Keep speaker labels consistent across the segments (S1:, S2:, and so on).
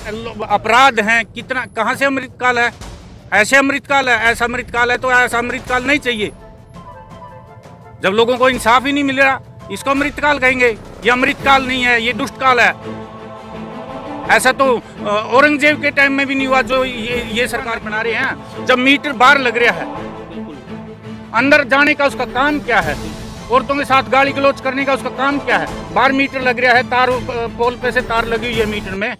S1: अपराध हैं, कितना कहाँ से अमृतकाल है? ऐसे अमृतकाल है? ऐसा अमृतकाल है तो ऐसा अमृतकाल नहीं चाहिए। जब लोगों को इंसाफ ही नहीं मिल रहा, इसको अमृतकाल कहेंगे? ये अमृतकाल नहीं है, ये दुष्टकाल है। ऐसा तो औरंगजेब के टाइम में भी नहीं हुआ जो ये सरकार बना रहे हैं। जब मीटर बाहर लग रहा है, अंदर जाने का उसका काम क्या है? औरतों के साथ गाली गलौज करने का उसका काम क्या है? बाहर मीटर लग रहा है, तार पोल पे से तार लगी हुई है मीटर में,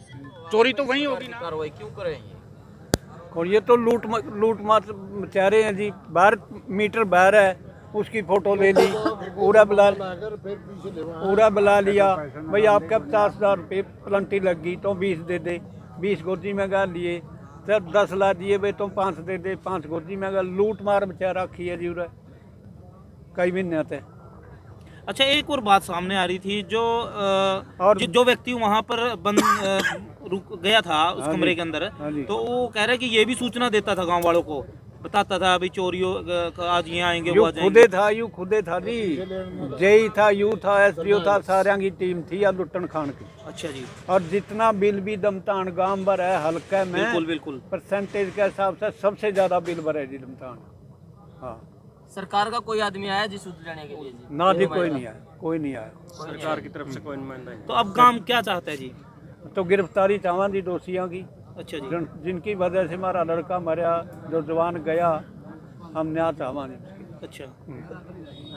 S1: चोरी तो वहीं होगी ना।
S2: कार्रवाई क्यों करें?
S3: और ये तो लूट मार मचा रहे हैं जी। बाहर मीटर बाहर है, उसकी फोटो ले ली, पूरा बुला लिया, भाई आपका 50,000 रुपये प्लंटी लग गई तो 20 दे दे, 20 गोदी में गा लिए, सर 10 ला दिए भाई तो 5 दे दे, 5 गोदी में गा। लूट मार मचा रखी है जी उरा कई महीने आते।
S4: अच्छा, एक और बात सामने आ रही थी, जो व्यक्ति वहाँ पर बंद रुक गया था उस कमरे के अंदर, तो वो कह रहे कि ये भी सूचना देता था गांव वालों को, बताता था अभी चोरियों आज यहाँ आएंगे वो
S3: खुदे था जी, जेई था, यू था, एसपीओ था, सारे की टीम थी या लुटन खान की।
S4: अच्छा जी।
S3: और जितना बिल भी दमतान गांव भर है हल्का में,
S4: बिल्कुल
S3: परसेंटेज के हिसाब से सबसे ज्यादा बिल भरे जी दमतान। हाँ,
S2: सरकार का कोई आदमी आया जी सूद लेने के लिए?
S3: ना जी, कोई नहीं आया,
S1: सरकार की तरफ से कोई नुमाइंदा नहीं।
S4: तो अब गांव क्या चाहता है जी?
S3: तो गिरफ्तारी चाहवा जी दोषियों की।
S4: अच्छा जी।
S3: जिनकी वजह से हमारा लड़का मरा, जो जवान गया, हम न्याय चाहवा जी।
S4: अच्छा,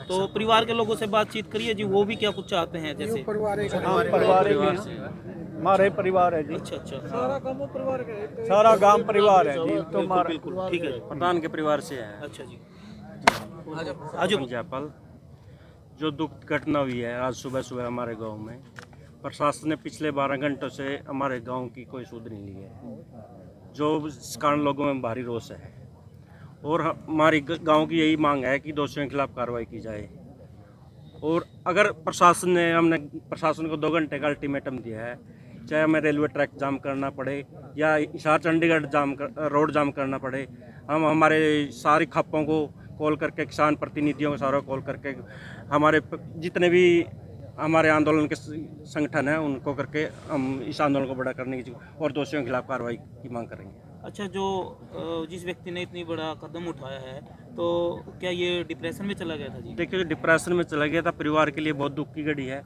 S4: तो परिवार के लोगों से बातचीत करिए जी, वो भी क्या कुछ चाहते हैं? जैसे
S3: परिवार हमारे परिवार है जी।
S4: अच्छा,
S3: सारा गांव परिवार है जी। तो
S4: बिल्कुल ठीक है।
S1: प्रधान के परिवार से है।
S4: अच्छा जी।
S1: जयपाल, जो दुख घटना हुई है आज सुबह हमारे गांव में, प्रशासन ने पिछले 12 घंटों से हमारे गांव की कोई सुध नहीं ली है, जो इस कारण लोगों में भारी रोष है। और हमारी गांव की यही मांग है कि दोषियों के खिलाफ कार्रवाई की जाए। और अगर हमने प्रशासन को 2 घंटे का अल्टीमेटम दिया है, चाहे हमें रेलवे ट्रैक जाम करना पड़े या हिसार चंडीगढ़ रोड जाम करना पड़े, हम हमारे सारी खापों को कॉल करके, किसान प्रतिनिधियों को सारा कॉल करके, हमारे जितने भी हमारे आंदोलन के संगठन हैं उनको करके हम इस आंदोलन को बड़ा करने की और दोषियों के खिलाफ कार्रवाई की मांग करेंगे।
S4: अच्छा, जिस व्यक्ति ने इतनी बड़ा कदम उठाया है, तो क्या ये डिप्रेशन में चला गया था जी?
S1: देखिए, डिप्रेशन में चला गया था, परिवार के लिए बहुत दुख की घड़ी है।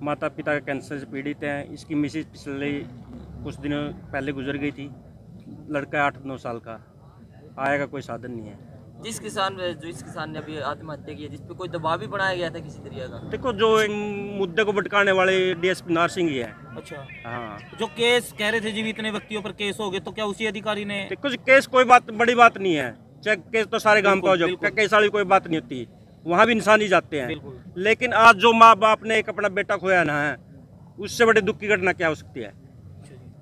S1: माता पिता कैंसर से पीड़ित हैं, इसकी मिसेज पिछले कुछ दिनों पहले गुजर गई थी, लड़का 8-9 साल का, आय का कोई साधन नहीं है।
S2: जिस किसान ने अभी आत्महत्या की है, जिस पे कोई दबाव भी बनाया गया था किसी तरीके का?
S1: देखो, जो मुद्दे को भटकाने वाले डीएसपी नार सिंह ही है।
S4: अच्छा,
S1: हाँ।
S4: जो केस कह रहे थे जी इतने व्यक्तियों पर केस हो गए, तो क्या उसी अधिकारी ने?
S1: देखो, केस कोई बड़ी बात नहीं है, चाहे केस तो सारे गांव का हो जाए, केस वाली कोई बात नहीं होती, वहाँ भी इंसान ही जाते हैं। लेकिन आज जो माँ बाप ने एक अपना बेटा खोया ना है, उससे बड़ी दुख की घटना क्या हो सकती है?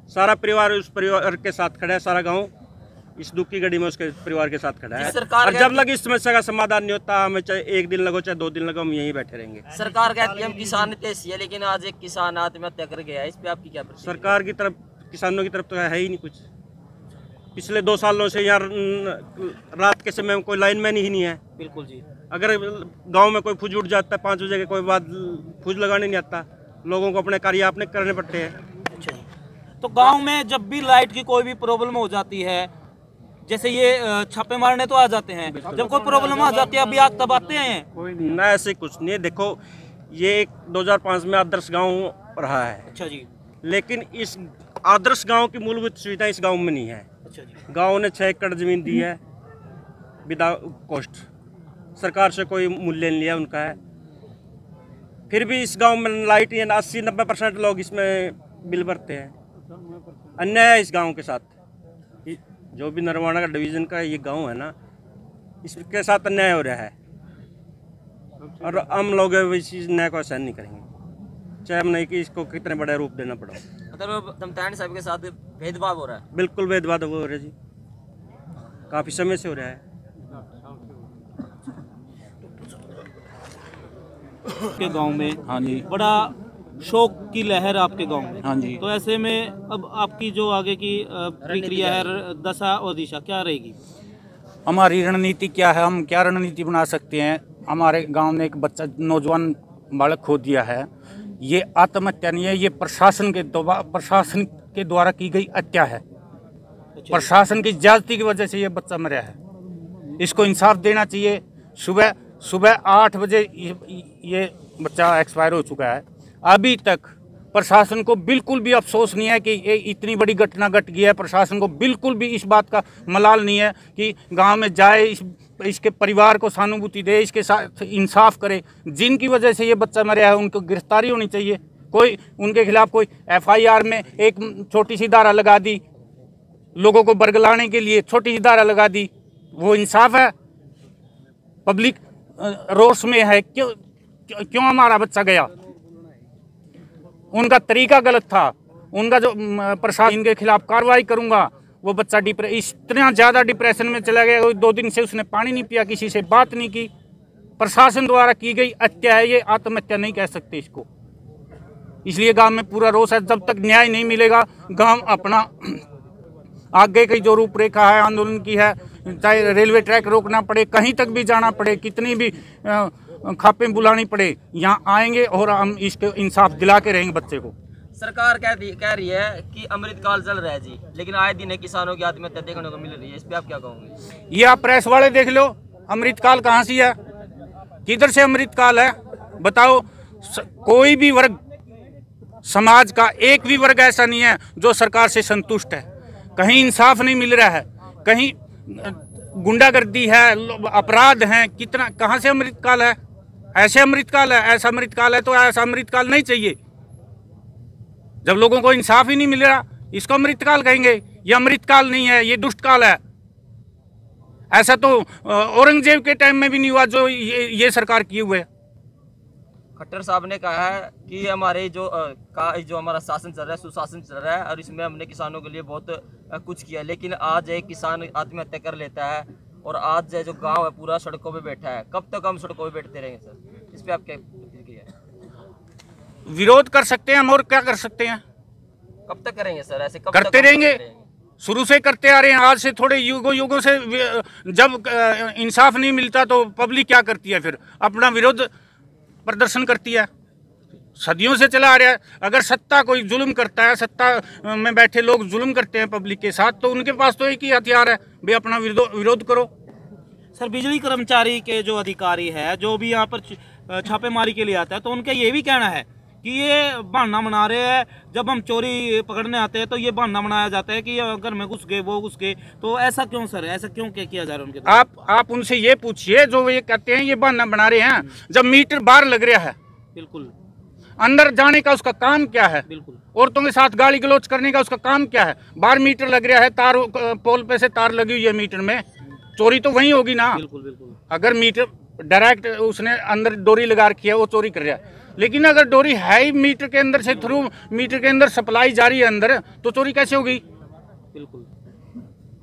S1: सारा परिवार उस परिवार के साथ खड़ा है, सारा गाँव इस दुख की घड़ी में उसके परिवार के साथ खड़ा है। और जब लग इस समस्या का समाधान नहीं होता, हमें चाहे 1 दिन लगो चाहे 2 दिन लगो, हम यहीं बैठे रहेंगे।
S2: सरकार कहती है हम किसान है, लेकिन आज एक किसान आत्महत्या कर गया है, इस पे आपकी क्या प्रतिक्रिया?
S1: सरकार की तरफ, किसानों की तरफ तो है ही नहीं कुछ। पिछले 2 सालों से यहाँ रात के समय में कोई लाइनमैन ही नहीं है।
S4: बिल्कुल जी।
S1: अगर गांव में कोई फूज उठ जाता है 5 बजे के, कोई बात फूज लगाने नहीं आता, लोगों को अपने कार्य अपने करने पड़ते हैं।
S4: अच्छा जी। तो गाँव में जब भी लाइट की कोई भी प्रॉब्लम हो जाती है, जैसे ये छापे मारने तो आ जाते हैं, जब कोई प्रॉब्लम आ जाती है अभी आग तब आते हैं?
S3: कोई नहीं
S1: ना, ऐसे कुछ नहीं है। देखो, ये 2005 में आदर्श गांव रहा है।
S4: अच्छा जी।
S1: लेकिन इस आदर्श गांव की मूलभूत सुविधा इस गांव में नहीं है।
S4: अच्छा जी।
S1: गांव ने 6 एकड़ जमीन दी है विदाउट कॉस्ट, सरकार से कोई मूल्य नहीं लिया उनका है। फिर भी इस गांव में लाइट 80-90% लोग इसमें बिल भरते हैं। अन्याय है इस गांव के साथ। जो भी नरवाना का डिवीजन का ये गांव है ना, इसके साथ अन्याय हो रहा है और हम लोग इस न्याय को सहन नहीं करेंगे, चाहे हम नहीं कि इसको कितने बड़े रूप देना पड़ा।
S2: मतलब दमतान साहब के साथ भेदभाव हो रहा है?
S1: बिल्कुल भेदभाव हो रहा है जी, काफी समय से हो रहा है।
S4: के गांव में, हाँ जी, बड़ा शोक की लहर आपके गांव में।
S5: हाँ जी।
S4: तो ऐसे में अब आपकी जो आगे की प्रक्रिया है, दशा और दिशा क्या रहेगी?
S5: हमारी रणनीति क्या है, हम क्या रणनीति बना सकते हैं? हमारे गांव ने एक बच्चा, नौजवान बालक खो दिया है। ये आत्महत्या नहीं है, ये प्रशासन के दबाव, प्रशासन के द्वारा की गई हत्या है। प्रशासन की ज्यादती की वजह से ये बच्चा मरा है, इसको इंसाफ देना चाहिए। सुबह 8 बजे ये बच्चा एक्सपायर हो चुका है। अभी तक प्रशासन को बिल्कुल भी अफसोस नहीं है कि ये इतनी बड़ी घटना घट गई है। प्रशासन को बिल्कुल भी इस बात का मलाल नहीं है कि गांव में जाए, इसके परिवार को सहानुभूति दे, इसके साथ इंसाफ करे। जिनकी वजह से ये बच्चा मरा है उनको गिरफ्तारी होनी चाहिए। कोई उनके खिलाफ कोई FIR में एक छोटी सी धारा लगा दी, लोगों को बरगलाने के लिए छोटी सी धारा लगा दी, वो इंसाफ है? पब्लिक रोष में है, क्यों हमारा बच्चा गया? उनका तरीका गलत था। उनका जो प्रशासन इनके खिलाफ कार्रवाई करूंगा, वो बच्चा इतना ज़्यादा डिप्रेशन में चला गया, 2 दिन से उसने पानी नहीं पिया, किसी से बात नहीं की। प्रशासन द्वारा की गई हत्या है, ये आत्महत्या नहीं कह सकते इसको। इसलिए गांव में पूरा रोष है। जब तक न्याय नहीं मिलेगा, गांव अपना आगे की जो रूपरेखा है आंदोलन की है, चाहे रेलवे ट्रैक रोकना पड़े, कहीं तक भी जाना पड़े, कितनी भी खापे बुलानी पड़े, यहाँ आएंगे और हम इसके इंसाफ दिला के रहेंगे बच्चे को।
S2: सरकार कह रही है कि अमृतकाल चल रहा है जी, लेकिन आए दिन किसानों की आत्महत्या देखने को मिल रही है, इस पे आप क्या कहोगे?
S5: ये आप प्रेस वाले देख लो, अमृतकाल कहाँ से है, किधर से अमृतकाल है? बताओ। कोई भी वर्ग, समाज का एक भी वर्ग ऐसा नहीं है जो सरकार से संतुष्ट है। कहीं इंसाफ नहीं मिल रहा है, कहीं गुंडागर्दी है, अपराध हैं, कितना, कहाँ से अमृतकाल है? ऐसे अमृतकाल है? ऐसा अमृतकाल है तो ऐसा अमृतकाल नहीं चाहिए। जब लोगों को इंसाफ ही नहीं मिल रहा, इसको अमृतकाल कहेंगे? ये अमृतकाल नहीं है, ये दुष्टकाल है। ऐसा तो औरंगजेब के टाइम में भी नहीं हुआ जो ये सरकार किए हुए।
S2: खट्टर साहब ने कहा है कि हमारे जो हमारा शासन चल रहा है, सुशासन चल रहा है, और इसमें हमने किसानों के लिए बहुत कुछ किया, लेकिन आज एक किसान आत्महत्या कर लेता है और आज जो गांव है पूरा सड़कों पे बैठा है। कब तक हम सड़कों पे बैठते रहेंगे सर? इस पे आप क्या प्रतिक्रिया है?
S5: विरोध कर सकते हैं हम, और क्या कर सकते हैं?
S2: कब तक करेंगे सर ऐसे? कब
S5: करते रहेंगे, शुरू से करते आ रहे हैं। आज से थोड़े युगों से जब इंसाफ नहीं मिलता तो पब्लिक क्या करती है? फिर अपना विरोध प्रदर्शन करती है। सदियों से चला आ रहा है। अगर सत्ता कोई जुल्म करता है, सत्ता में बैठे लोग जुल्म करते हैं पब्लिक के साथ, तो उनके पास तो एक ही हथियार है, भाई अपना विरोध करो।
S4: सर, बिजली कर्मचारी के जो अधिकारी है, जो भी यहाँ पर छापेमारी के लिए आता है, तो उनका ये भी कहना है कि ये बहाना बना रहे हैं। जब हम चोरी पकड़ने आते हैं तो ये बहाना बनाया जाता है कि अगर मैं घुस गए, वो घुस गए। तो ऐसा क्यों सर? ऐसा क्यों किया जा रहा है उनके?
S5: आप उनसे ये पूछिए, जो ये कहते हैं ये बहाना बना रहे हैं, जब मीटर बाहर लग रहा है,
S4: बिल्कुल,
S5: अंदर जाने का उसका काम क्या है?
S4: बिल्कुल,
S5: औरतों के साथ गाली गलौज करने का उसका काम क्या है? बाहर मीटर लग रहा है, तार, पोल पे से तार लगी हुई है मीटर में, चोरी तो वही होगी ना।
S4: बिल्कुल बिल्कुल।
S5: अगर मीटर डायरेक्ट उसने अंदर डोरी लगा रखी है, वो चोरी कर रहा है। लेकिन अगर डोरी है ही मीटर के अंदर से, थ्रू मीटर के अंदर सप्लाई जा रही है अंदर, तो चोरी कैसे होगी?
S4: बिल्कुल।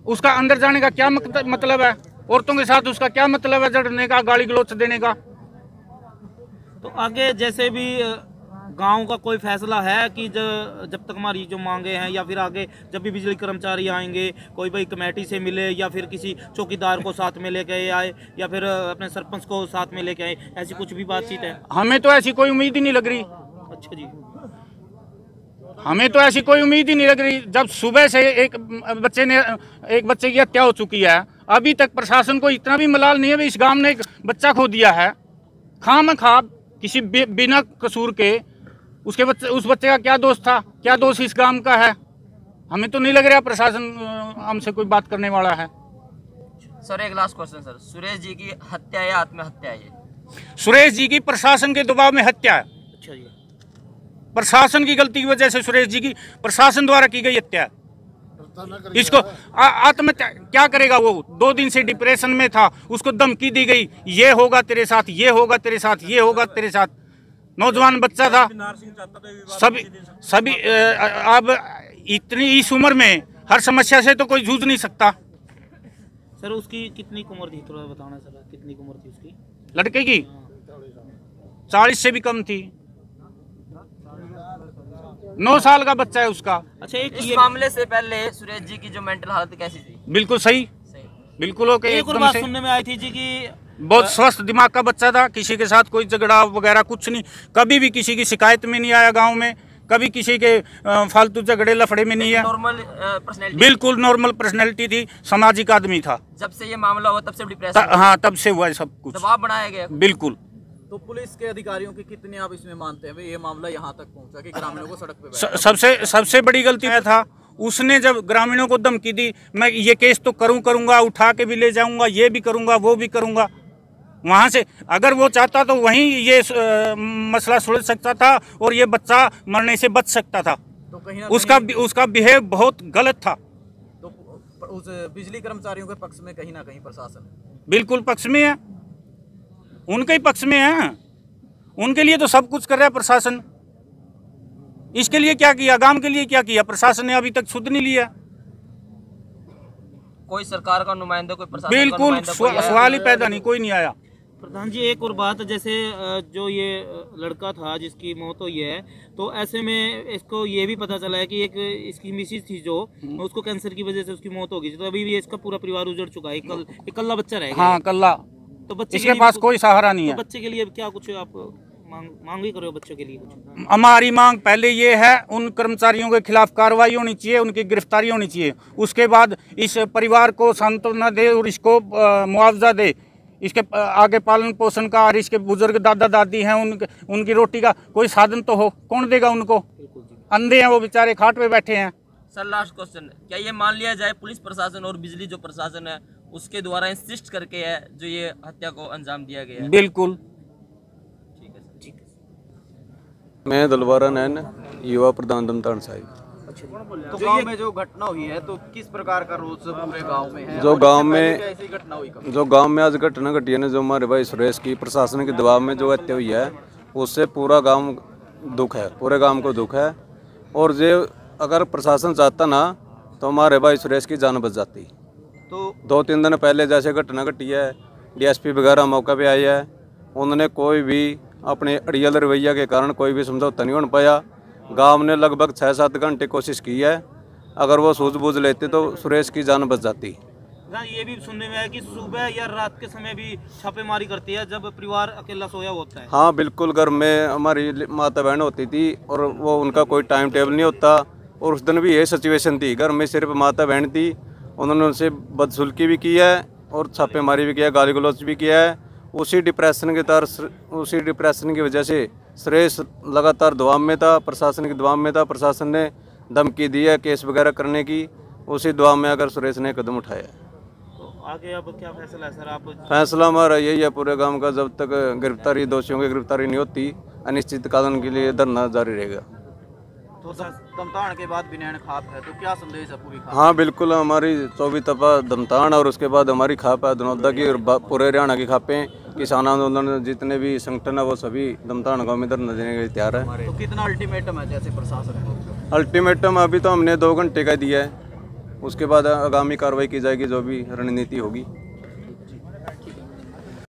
S5: उसका अंदर जाने का क्या मतलब है? औरतों के साथ उसका क्या मतलब है जड़ने का, गाली गलौज देने का?
S4: तो आगे जैसे भी गांव का कोई फैसला है कि जब तक हमारी जो मांगे हैं, या फिर आगे जब भी बिजली कर्मचारी आएंगे, कोई भाई कमेटी से मिले या फिर किसी चौकीदार को साथ में लेके आए या फिर अपने सरपंच को साथ में लेके आए, ऐसी कुछ भी बातचीत है?
S5: हमें तो ऐसी कोई उम्मीद ही नहीं लग रही।
S4: अच्छा जी,
S5: हमें तो ऐसी कोई उम्मीद ही नहीं लग रही। जब सुबह से एक बच्चे की हत्या हो चुकी है, अभी तक प्रशासन को इतना भी मलाल नहीं है। इस गांव ने एक बच्चा खो दिया है खामखा, किसी बिना कसूर के। उस बच्चे का क्या दोष था? क्या दोष इस गांव का है? हमें तो नहीं लग रहा प्रशासन हमसे कोई बात करने वाला है।
S2: सर, एक last question sir, Suresh ji की हत्या या आत्महत्या है? सुरेश
S5: जी की प्रशासन के दबाव में हत्या है।
S4: अच्छा जी,
S5: प्रशासन की गलती की वजह से सुरेश जी की प्रशासन द्वारा की गई हत्या है। इसको आत्महत्या क्या करेगा? वो 2 दिन से डिप्रेशन में था, उसको धमकी दी गई, ये होगा तेरे साथ, ये होगा तेरे साथ, ये होगा तेरे साथ। नौजवान बच्चा था, सभी अब इतनी इस उम्र में हर समस्या से तो कोई जूझ नहीं सकता।
S4: सर, उसकी कितनी उम्र थी, थोड़ा बताना सर, कितनी उम्र थी उसकी?
S5: लड़के की 40 से भी कम थी। 9 साल का बच्चा है उसका।
S4: अच्छा,
S2: इस मामले से पहले सुरेश जी की जो मेंटल हालत कैसी थी?
S5: बिल्कुल सही, बिल्कुल ओके।
S4: एक और बात सुनने में आई थी जी कि
S5: बहुत स्वस्थ दिमाग का बच्चा था, किसी के साथ कोई झगड़ा वगैरह कुछ नहीं, कभी भी किसी की शिकायत में नहीं आया गांव में, कभी किसी के फालतू झगड़े लफड़े में नहीं है।
S2: नॉर्मल पर्सनैलिटी,
S5: बिल्कुल नॉर्मल पर्सनैलिटी थी, सामाजिक आदमी था।
S2: जब से ये मामला हुआ तब से डिप्रेशन,
S5: हाँ तब से हुआ है सब कुछ,
S2: दबाव बनाया गया।
S5: बिल्कुल।
S6: तो पुलिस के अधिकारियों की कितने आप इसमें मानते हैं भाई ये मामला यहाँ तक पहुँचा कि ग्रामीणों को सड़क पे
S5: सबसे बड़ी गलती है था उसने जब ग्रामीणों को धमकी दी, मैं ये केस तो करूंगा, उठा के भी ले जाऊंगा, ये भी करूंगा, वो भी करूंगा। वहां से अगर वो चाहता तो वहीं ये मसला सुलझ सकता था और ये बच्चा मरने से बच सकता था।
S6: तो कहीं ना
S5: उसका बिहेव बहुत गलत था।
S6: तो उस बिजली कर्मचारियों के पक्ष में कहीं ना कहीं प्रशासन
S5: बिल्कुल पक्ष में है, उनके ही पक्ष में है। उनके लिए तो सब कुछ कर रहा है प्रशासन। इसके लिए क्या किया, गांव के लिए क्या किया प्रशासन ने? अभी तक सुध नहीं लिया।
S2: कोई सरकार का नुमाइंदा, कोई प्रशासन का
S5: बिल्कुल
S2: नुमाइंदा कोई आया?
S5: सवाल ही पैदा नहीं, कोई नहीं आया।
S4: प्रधान जी एक और बात, जैसे जो ये लड़का था जिसकी मौत हुई है, तो ऐसे में इसको ये भी पता चला है कि एक इसकी मिसेज थी जो उसको कैंसर की वजह से उसकी मौत हो गई थी, तो अभी भी इसका पूरा परिवार उजड़ चुका है, इकल्ला बच्चा रह गया।
S5: हाँ कल्ला,
S4: तो बच्चे
S5: इसके पास कोई सहारा नहीं है।
S4: तो बच्चे के लिए क्या कुछ आप मांग भी करो बच्चों के लिए कुछ?
S5: हमारी मांग पहले ये है, उन कर्मचारियों के खिलाफ कार्रवाई होनी चाहिए, उनकी गिरफ्तारी होनी चाहिए। उसके बाद इस परिवार को सांत्वना दे और इसको मुआवजा दे। इसके आगे पालन पोषण का, और इसके बुजुर्ग दादा दादी हैं उनकी रोटी का कोई साधन तो हो, कौन देगा उनको? अंधे हैं वो बेचारे, खाट पे बैठे हैं।
S2: सर लास्ट क्वेश्चन, क्या ये मान लिया जाए पुलिस प्रशासन और बिजली जो प्रशासन है उसके द्वारा इंसिस्ट करके है जो ये हत्या को अंजाम दिया गया है?
S5: बिल्कुल।
S2: ठीक है सर, ठीक है।
S7: मैं दलवारा नैन, युवा प्रधान दमतान साहिब।
S6: तो गांव में जो घटना हुई है तो किस प्रकार का रोष पूरे गांव में है?
S7: जो गांव में
S6: ऐसी घटना हुई कब?
S7: जो गांव में आज घटना घटी है ना, जो हमारे भाई सुरेश की प्रशासन के दबाव में जो हत्या हुई है, उससे पूरा गांव दुख है, पूरे गांव को दुख है। और जो अगर प्रशासन चाहता ना तो हमारे भाई सुरेश की जान बच जाती।
S6: तो
S7: 2-3 दिन पहले जैसे घटना घटी है, डीएसपी वगैरह मौका पे आई है, उन्होंने कोई भी अपने अड़ियल रवैया के कारण कोई भी समझौता नहीं हो पाया। गांव ने लगभग 6-7 घंटे कोशिश की है, अगर वो सूझबूझ लेते तो सुरेश की जान बच जाती।
S4: ये भी सुनने में है कि सुबह या रात के समय भी छापेमारी करती है जब परिवार अकेला सोया होता है।
S7: हाँ बिल्कुल, घर में हमारी माता बहन होती थी और वो उनका कोई टाइम टेबल नहीं होता। और उस दिन भी यही सिचुएशन थी, घर में सिर्फ माता बहन थी, उन्होंने उनसे बदसुल्की भी की है और छापेमारी भी किया है, गाली गलौज भी किया है। उसी डिप्रेशन की वजह से सुरेश लगातार दबाव में था, प्रशासन के दबाव में था। प्रशासन ने धमकी दी है केस वगैरह करने की, उसी दबाव में अगर सुरेश ने कदम उठाया।
S4: तो आगे अब क्या फैसला है सर? आप
S7: फैसला हमारा यही है पूरे गांव का, जब तक गिरफ्तारी दोषियों की गिरफ्तारी नहीं होती अनिश्चित कालन के लिए धरना जारी रहेगा।
S6: तो दमतान के बाद बिनैन खाप है, तो क्या संदेश है पूरी खाप?
S7: हाँ बिल्कुल, हमारी 24 तपा दमतान और उसके बाद हमारी खाप है धनौदा की और पूरे हरियाणा की खापें। किसान आंदोलन जितने भी संगठन है वो सभी दमतान गाँव में धरना देने के लिए तैयार है।
S6: तो कितना अल्टीमेटम है जैसे प्रशासन को?
S7: अल्टीमेटम अभी तो हमने 2 घंटे का दिया है, उसके बाद आगामी कार्रवाई की जाएगी जो भी रणनीति होगी।